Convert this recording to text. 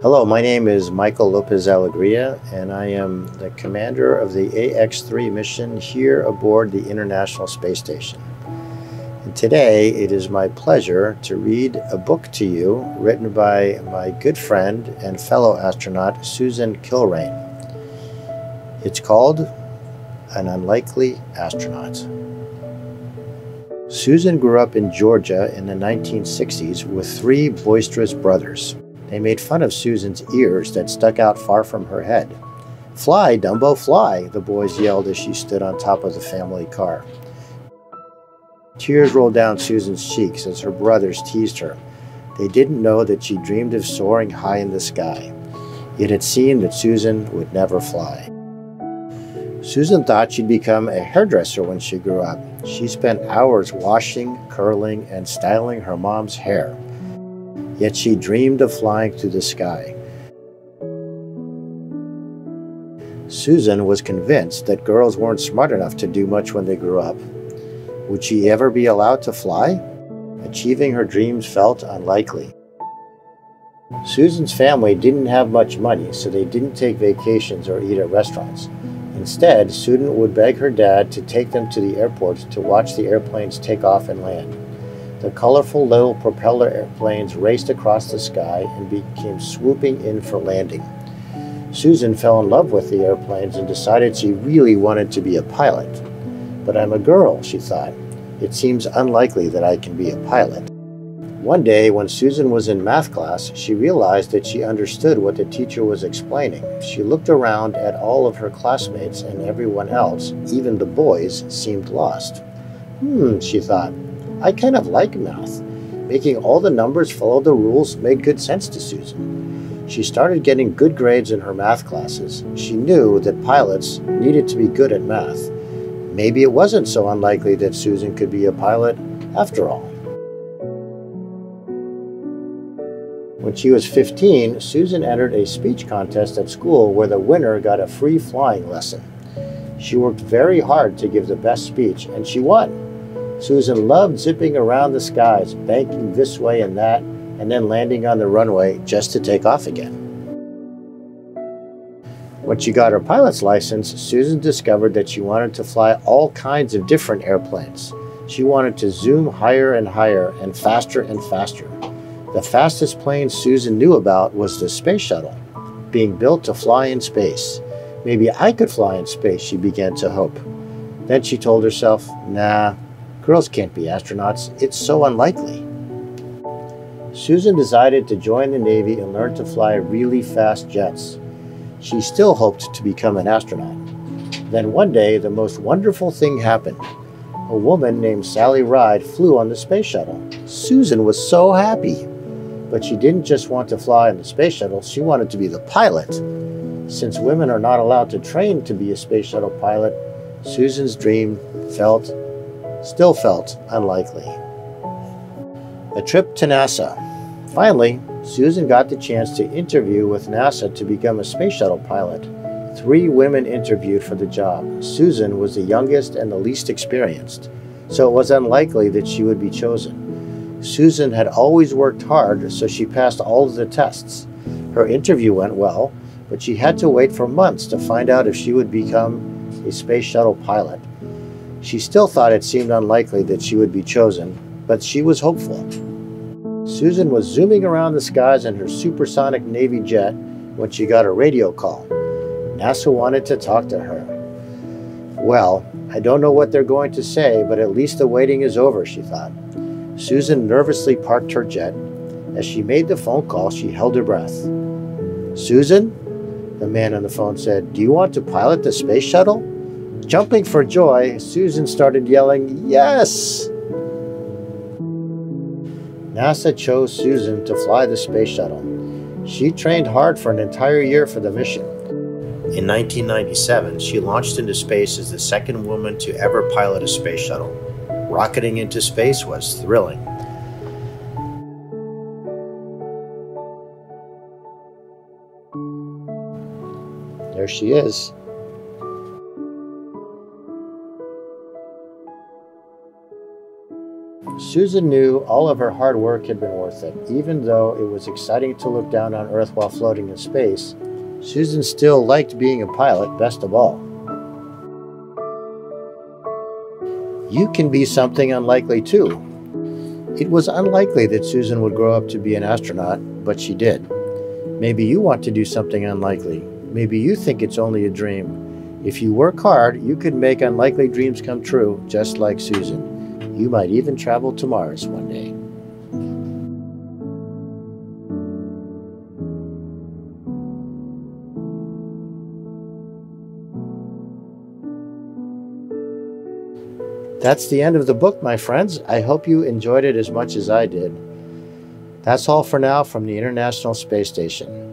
Hello, my name is Michael Lopez Alegria, and I am the commander of the AX-3 mission here aboard the International Space Station. And today, it is my pleasure to read a book to you written by my good friend and fellow astronaut, Susan Kilrain. It's called An Unlikely Astronaut. Susan grew up in Georgia in the 1960s with three boisterous brothers. They made fun of Susan's ears that stuck out far from her head. "Fly, Dumbo, fly," the boys yelled as she stood on top of the family car. Tears rolled down Susan's cheeks as her brothers teased her. They didn't know that she dreamed of soaring high in the sky. It had seemed that Susan would never fly. Susan thought she'd become a hairdresser when she grew up. She spent hours washing, curling, and styling her mom's hair. Yet she dreamed of flying through the sky. Susan was convinced that girls weren't smart enough to do much when they grew up. Would she ever be allowed to fly? Achieving her dreams felt unlikely. Susan's family didn't have much money, so they didn't take vacations or eat at restaurants. Instead, Susan would beg her dad to take them to the airport to watch the airplanes take off and land. The colorful little propeller airplanes raced across the sky and came swooping in for landing. Susan fell in love with the airplanes and decided she really wanted to be a pilot. "But I'm a girl," she thought. "It seems unlikely that I can be a pilot." One day, when Susan was in math class, she realized that she understood what the teacher was explaining. She looked around at all of her classmates, and everyone else, even the boys, seemed lost. She thought, "I kind of like math." Making all the numbers follow the rules made good sense to Susan. She started getting good grades in her math classes. She knew that pilots needed to be good at math. Maybe it wasn't so unlikely that Susan could be a pilot after all. When she was 15, Susan entered a speech contest at school where the winner got a free flying lesson. She worked very hard to give the best speech, and she won. Susan loved zipping around the skies, banking this way and that, and then landing on the runway just to take off again. When she got her pilot's license, Susan discovered that she wanted to fly all kinds of different airplanes. She wanted to zoom higher and higher and faster and faster. The fastest plane Susan knew about was the space shuttle, being built to fly in space. Maybe I could fly in space, she began to hope. Then she told herself, nah, girls can't be astronauts. It's so unlikely. Susan decided to join the Navy and learn to fly really fast jets. She still hoped to become an astronaut. Then one day, the most wonderful thing happened. A woman named Sally Ride flew on the space shuttle. Susan was so happy. But she didn't just want to fly in the space shuttle, she wanted to be the pilot. Since women are not allowed to train to be a space shuttle pilot, Susan's dream still felt unlikely. A trip to NASA. Finally, Susan got the chance to interview with NASA to become a space shuttle pilot. 3 women interviewed for the job. Susan was the youngest and the least experienced, so it was unlikely that she would be chosen. Susan had always worked hard, so she passed all of the tests. Her interview went well, but she had to wait for months to find out if she would become a space shuttle pilot. She still thought it seemed unlikely that she would be chosen, but she was hopeful. Susan was zooming around the skies in her supersonic Navy jet when she got a radio call. NASA wanted to talk to her. Well, I don't know what they're going to say, but at least the waiting is over, she thought. Susan nervously parked her jet. As she made the phone call, she held her breath. "Susan?" The man on the phone said, "Do you want to pilot the space shuttle?" Jumping for joy, Susan started yelling, "Yes!" NASA chose Susan to fly the space shuttle. She trained hard for an entire year for the mission. In 1997, she launched into space as the second woman to ever pilot a space shuttle. Rocketing into space was thrilling. There she is. Susan knew all of her hard work had been worth it. Even though it was exciting to look down on Earth while floating in space, Susan still liked being a pilot best of all. You can be something unlikely too. It was unlikely that Susan would grow up to be an astronaut, but she did. Maybe you want to do something unlikely. Maybe you think it's only a dream. If you work hard, you could make unlikely dreams come true, just like Susan. You might even travel to Mars one day. That's the end of the book, my friends. I hope you enjoyed it as much as I did. That's all for now from the International Space Station.